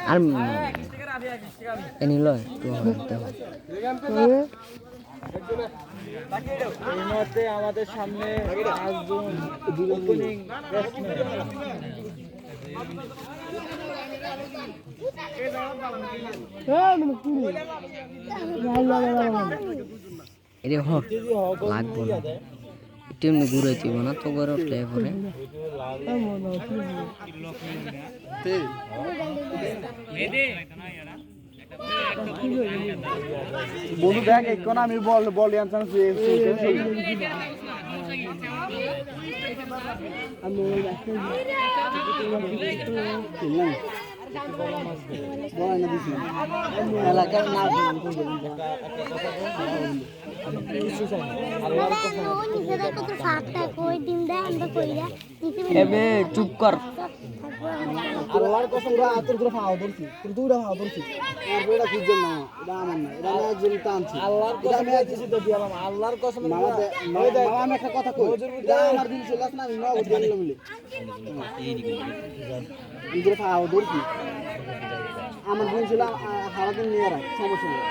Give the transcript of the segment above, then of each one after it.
আর any লয় তো এই মুহূর্তে আমাদের সামনে আসবেন ওপেনিং এরে হ লাগবো না একটু এমনি ঘুরে দিব না তো করে উঠলে পরে বন্ধু দেখ এখন আমি বল আনসার এলাকার না চুপ কর আল্লাহর কসম তোর দুটো ফাও ধরছি তোর দুটো ফাও ধরছি এটা কি জন্য এটা আমার না এটা আমি একজন টানছি আল্লাহর কসম আমি আইছি তো দিলাম আল্লাহর কসম মামা আমি একটা কথা কই এটা আমার দিন ছিল না আমি নগদ গেল বলে এই দুটো ফাও ধরছি আমার দিন ছিল হারা দিন নিয়ে রাখ সমস্যা নেই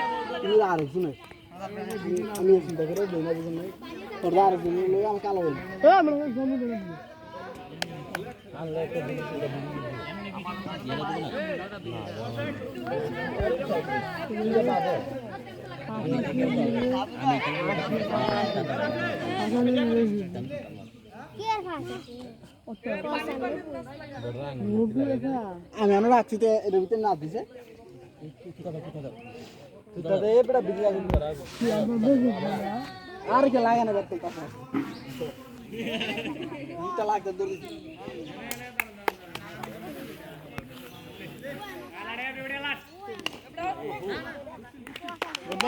তুমি আর শুনে আমি চিন্তা করে দেই না বুঝুন নাই তোর আর দিন লই আমি কালো বলি আমি জমি দেব আল্লাহ একটা দিন আমি আনো রাখছি তো এর ভিতরে না দিছে আর কে লাগে না দেখতে কথা লাগতে দূর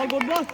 Good ball.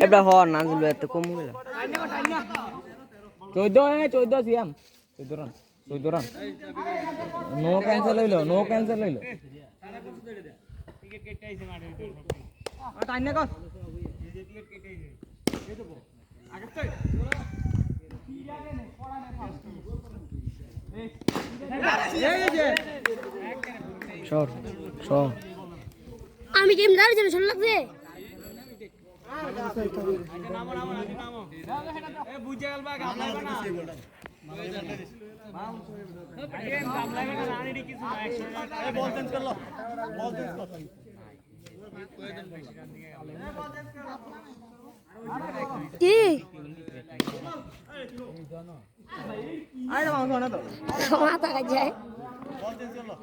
এটা হ নাজুল এত কম গেল 14 সিয়াম 14 রান নো ক্যান্সেল হইলো টিকিট কেটে আইছে মাঠে টাইনে কর টিকিট কেটে আইছে এই দেবো আগে তো আমি গেম দাঁড়িয়ে যাবে শুনল লাগছে বুঝে গেল বা গাম লাগবে না গাম লাগবে না রানি কিছু না 100 বল চেঞ্জ করলো বল চেঞ্জ কর কি আরে মাউস না তো মাথা কাজ যায় বল চেঞ্জ করলো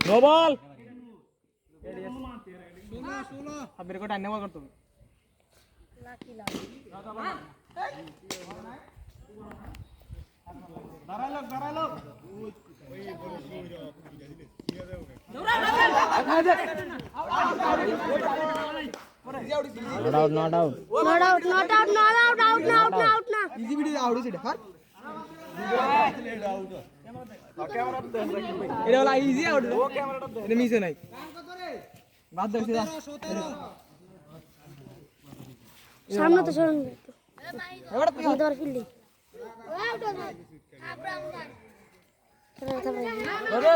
নো বল 16 अब मेरे को टाइम कर तुम दारा लोग not out না ইজি ভিডিও আউট হইছে হার এটা হলো ইজি আউট ও ক্যামেরাটা দে এটা মিসে নাই বাদ দে সিধা সামনে তো সরন এবারে তুই তোর ফিল্ডিং আউট ওরে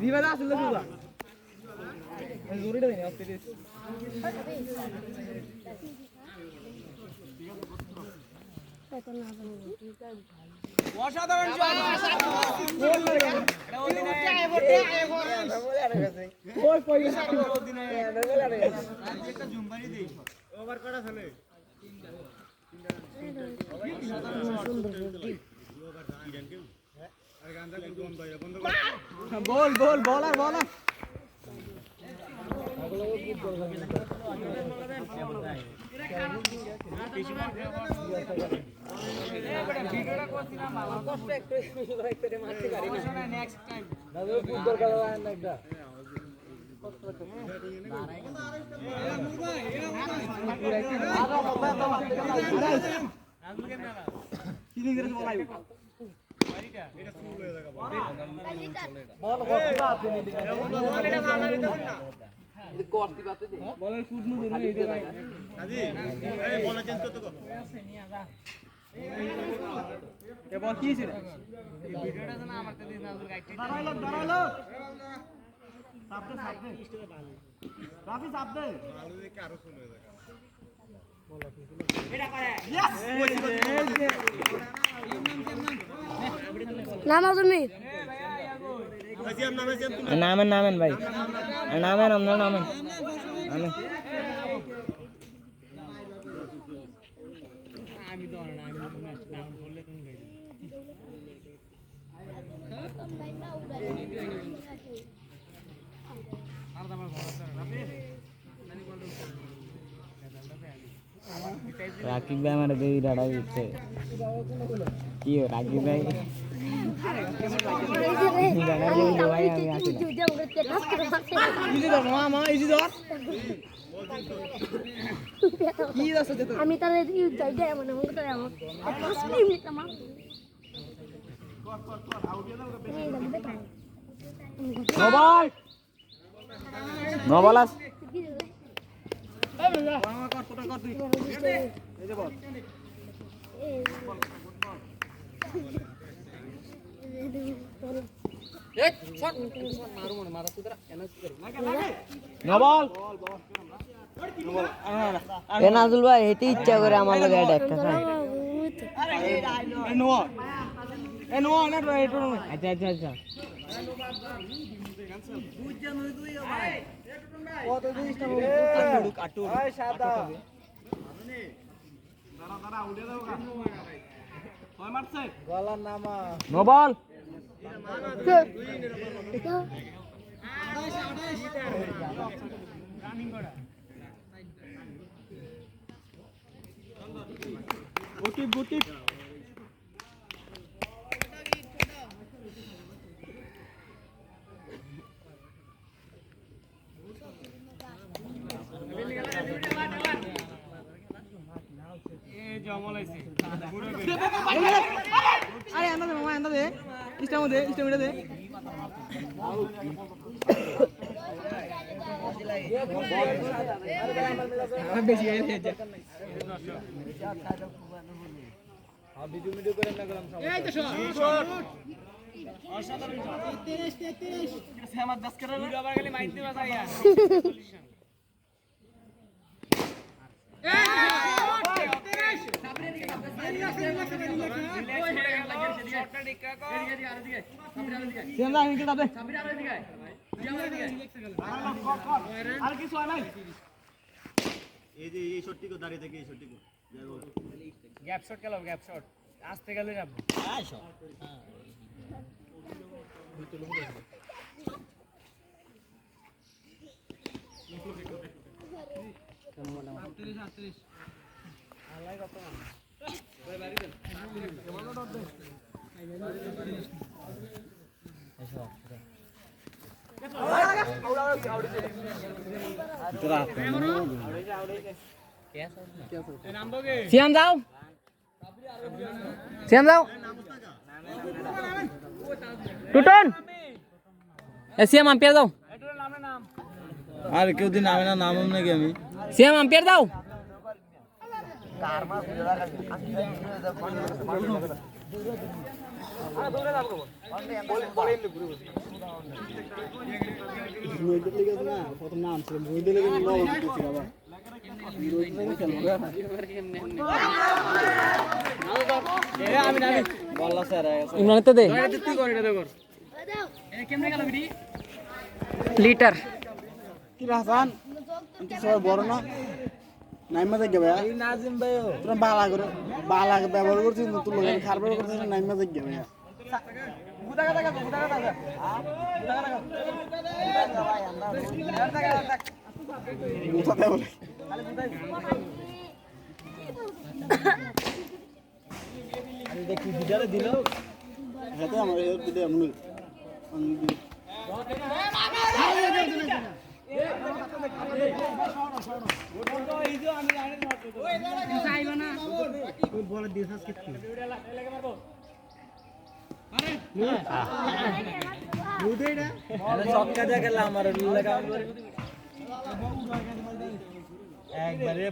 বিবাদ আসলে সুদা জরুরি দেই আস্তে দিস অসাধারণ শট গোল লাগে এটা ওদিনে গোল পয়সা ওদিনে একটা জুমবানি দেই ওভার করা চলে বল বলার বলের ফুট মুভ হলো এইটা ভাই আজি এই বল চেঞ্জ করতে কো এ বল কি ছিল ভিডিওটা জানা আমার তো দিন নাজুল গাইতে দাঁড়ালো সাবদে রাফি সাবদে ভালো দেখে আরো শুনে যায় এটা করে यस নামা তুমি নামেন ভাই নামেন আমরা নামেন আমি তো না আমি নাম বললে তুমি গাইবে আর দাম ভরসা রাখবে নানি বল রাকিব ভাই আমার দেই ডাড়া দিচ্ছে কি রাকিব ভাই আমি তাহলে নবলাস নবল এ নাজুল ভাই হেতে ইচ্ছা করে আমার লগে একটা খায় এ নো না এটা নো আচ্ছা আচ্ছা আচ্ছা কত জিনিসটা কাটু এই সাদা দাঁড়া দাঁড়া উড়ে দাও গা কয় মারছে গলার নামা নো বল রানিং করা গুটি গুটি আরে আন্দা দে মামা আন্দা দে ইস্টামিটা দে বেশি গেছে ভিডিও করে না গেলাম এই তো শট অসাধারণ শট 33 আমার 10 করে ভিডিও আবার গেলে মাইতে বাজা ইয়া গ্যাপ শট খেলো গ্যাপ শট আসতে গেলে যাবো সিয়াম যাও টুটন সিয়াম আম্পায়ার দাও আর কেউ দিন নামে না নাম নাকি আমি সিয়াম আম্পায়ার দাও প্রথম নাম ছিল বই দিলে কিন্তু ইমরান তো দে লিটার কি হাসান সবাই বড় না নাইমা থেকে ভাইয়া নাজিম ভাই তোরা বালা ব্যবহার করছিস নতুন লোক খারাপ করছিস নাইমা থেকে ভাইয়া দেখি ভিডিওটা দিল হাতে আমার ভিডিও এমন একবারে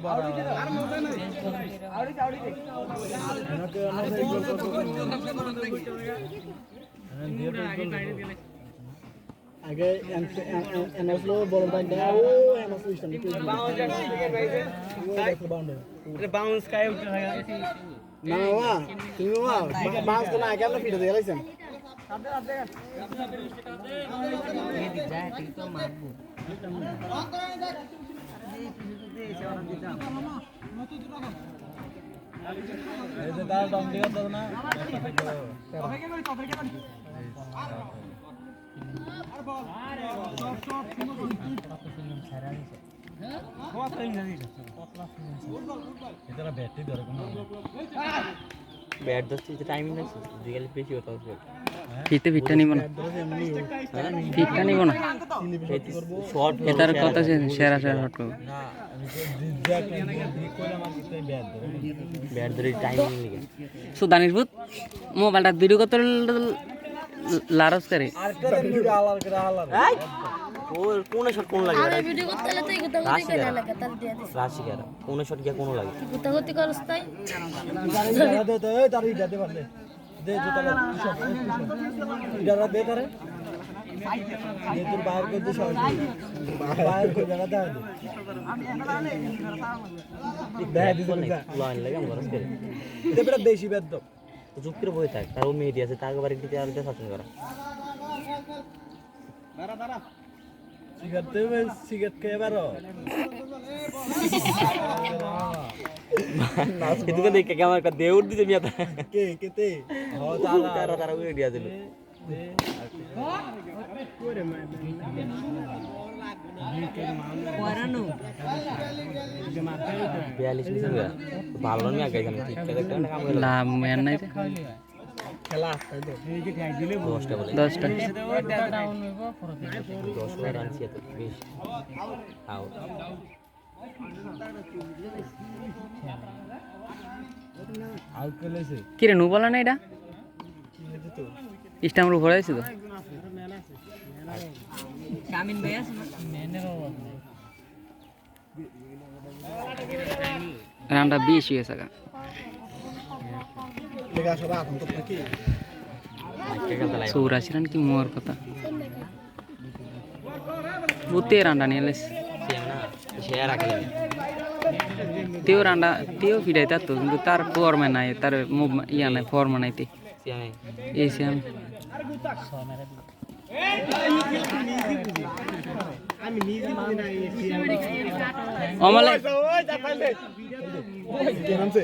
আগে এনএসলো বল দাও ও এনএসলো স্টান বাউন্স কায় উঠে থাকে না বাবা তুমি বাবা বাস কোন আগে আমরা ফিরে দিয়ে লাইছেন এই যে দাও দম দিও তো না ব্যাট ধরছি টাইমিং লাগছে দিগালি বেশি হতো ফিটটা নিব না ফিটটা নিব না শর্ট এটার কথা সেরা শর্ট করব না ব্যাট ধরে টাইমিং লাগে সুদানির ভূত মোবাইলটা ভিডিও করতে লারস করে আর কত ভিডিও আলার করে আলার ওর কোন শট কোন লাগে আরে ভিডিও করতে হলে তো এটা করতে না লাগে তার দিয়ে দিস রাশি কেন কোন শট গিয়া কোন লাগে গুতাগুতি করস তাই দে তো এই তার ইটা দে পারলে দে জুতা দে ইটা দে তারে দে তোর বাইরে করে দে শট বাইরে করে জায়গা দে দে দিস না লাইন লাগে আমরা করে দে বেটা দেশি বেদ চুপ করে বসে থাক তার ও মেয়েটি আছে তাকে বাড়ি দিতে আর শাসন করা দাঁড়া দাঁড়া সিগারেট দেবে সিগারেট খেয়ে বারো এদিকে দেখে কেমন একটা দেউর দিতে মিয়া কে কেতে তারা তারা উড়ে দিয়া দিল বিয়াল্লিশ মিনিট ভালো নিয়ে আগে এখানে ঠিক আছে কাম হলো লাভ মেন নাই খেলা 10টা বলে 10টা 10 রান ছিল তো বেশ আউট আউট করেছে কি রে নু বলা না এটা স্টাম্পের উপরে আছে তো রানটা বেশি হয়েছে গা লেখা সব এখন তো থাকি 84 রান কি মোর কথা বুতে রানটা নিয়ে এলিস সিএম না সে আর রাখলে তেও রানটা তেও ফিরাইতে তো কিন্তু তার ফর্মে নাই তার ইয়া নাই ফর্ম নাইতে সিএম এসে আমি আমি নিজে বুঝি না অমলে ওই যা পাইলে কে নামছে